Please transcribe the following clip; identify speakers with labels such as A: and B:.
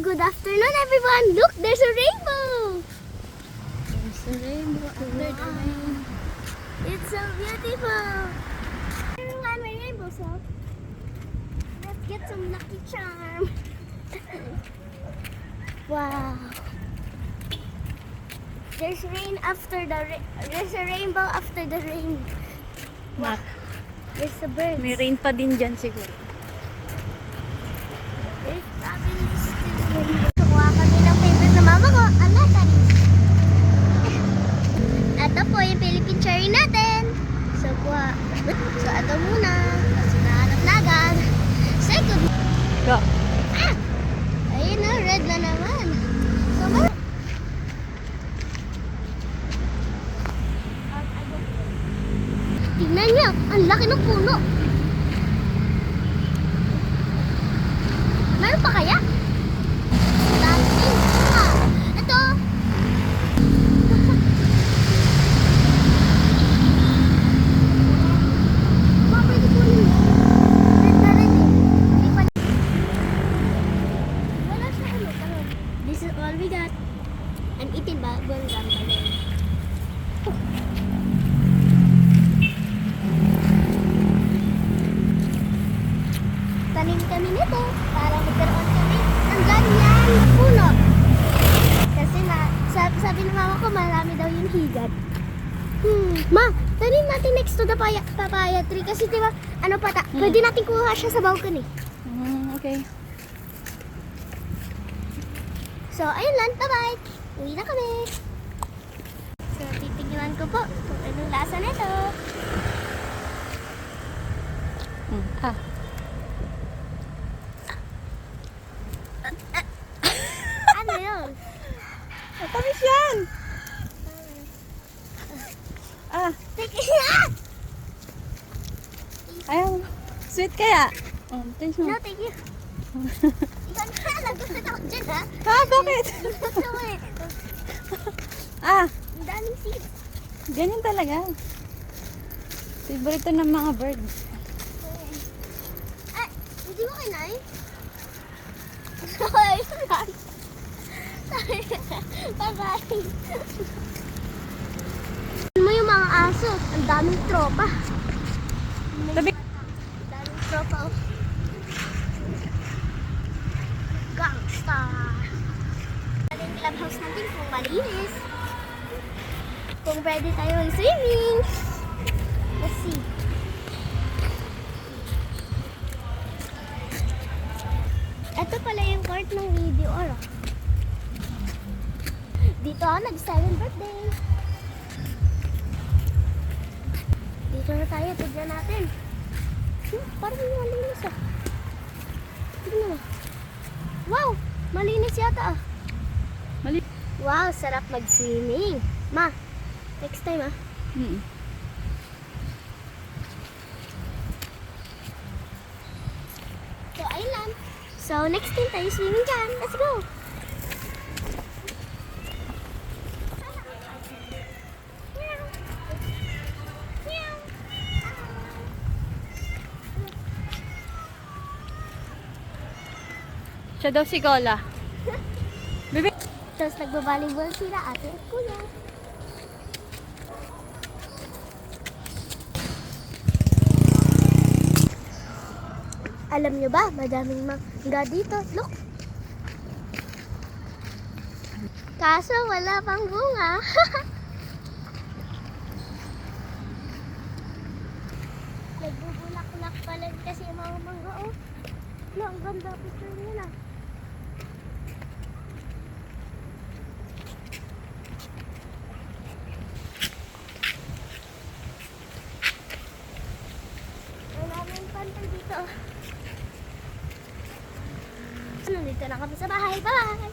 A: good afternoon everyone. Look, there's a rainbow.
B: There's a rainbow after the rain.
A: It's so beautiful. Everyone, my rainbow, so let's get some lucky charm. Wow. There's rain after the there's a rainbow after the rain.
B: Mak,
A: There's a bird.
B: may rain pa din dyan siguro.
A: There's probably still rainbow. Kuha kami ng favorite na mama ko, ang latari. Ito po yung Philippine cherry natin. So, kuha. So, ito muna. Kasi nahanap na agad. Say good.
B: Go.
A: Ah! Ayun na, red na naman. So, tingnan niyo, ang laki ng puno. Meron pa kaya? Dancing. Ah, ito. Mga pwede kunin mo. Red na red eh. Hindi pa. Wala siya ano. Pero this is all we got. Ang itim ba? Gongam ba rin? Tanim kami nito para magkaroon kami ng ganyan puno. Kasi sabi ng mama ko marami daw yung higad. Ma, tanim natin next to the papaya tree kasi diba, ano pwede natin kuha siya sa balcony.
B: Okay.
A: So, ayun lang, bye-bye. Uwi na kami. So, titignan ko po kung anong lasa nito.
B: Ah.
A: Ano yun?
B: Matamis yan! Ah,
A: Tignan!
B: ayaw. Sweet kaya? Taste mo.
A: No, thank you. Ikaw na, nagustuhan ako dyan ha.
B: Ah, bakit?
A: Gusto mo eh.
B: Ah,
A: Ang daming seeds.
B: ganyan talaga. Favorite ng mga birds.
A: Ay, hindi mo kinain? Sorry. Sorry. Pagkain. Mo yung mga aso. Ang daming tropa.
B: Tabi.
A: Ang daming tropa. Oh. Gangsta. Yung clubhouse natin kung malinis. Kung pwede tayo mag-swimming. Let's see. Ito pala yung court ng video or dito ako nag-7th birthday. Dito na tayo, tignan natin. Parang malinis ah. Tignan mo. Wow! Malinis yata ah. Wow, sarap mag-swimming. Ma, next time ah. So, ayun lang. So, next time tayo swimming dyan. Let's go!
B: Siya daw si Cola. Bebe.
A: Tapos nagbabalibol sila ate at kuya. Alam nyo ba, madaming mangga dito. Look! Kaso wala pang bunga. Nagbubulak-bulak pala kasi yung mga mangga. Oh, no, ang ganda picture nila. Maraming pantay dito. Nandito na kami sa bahay. Bye!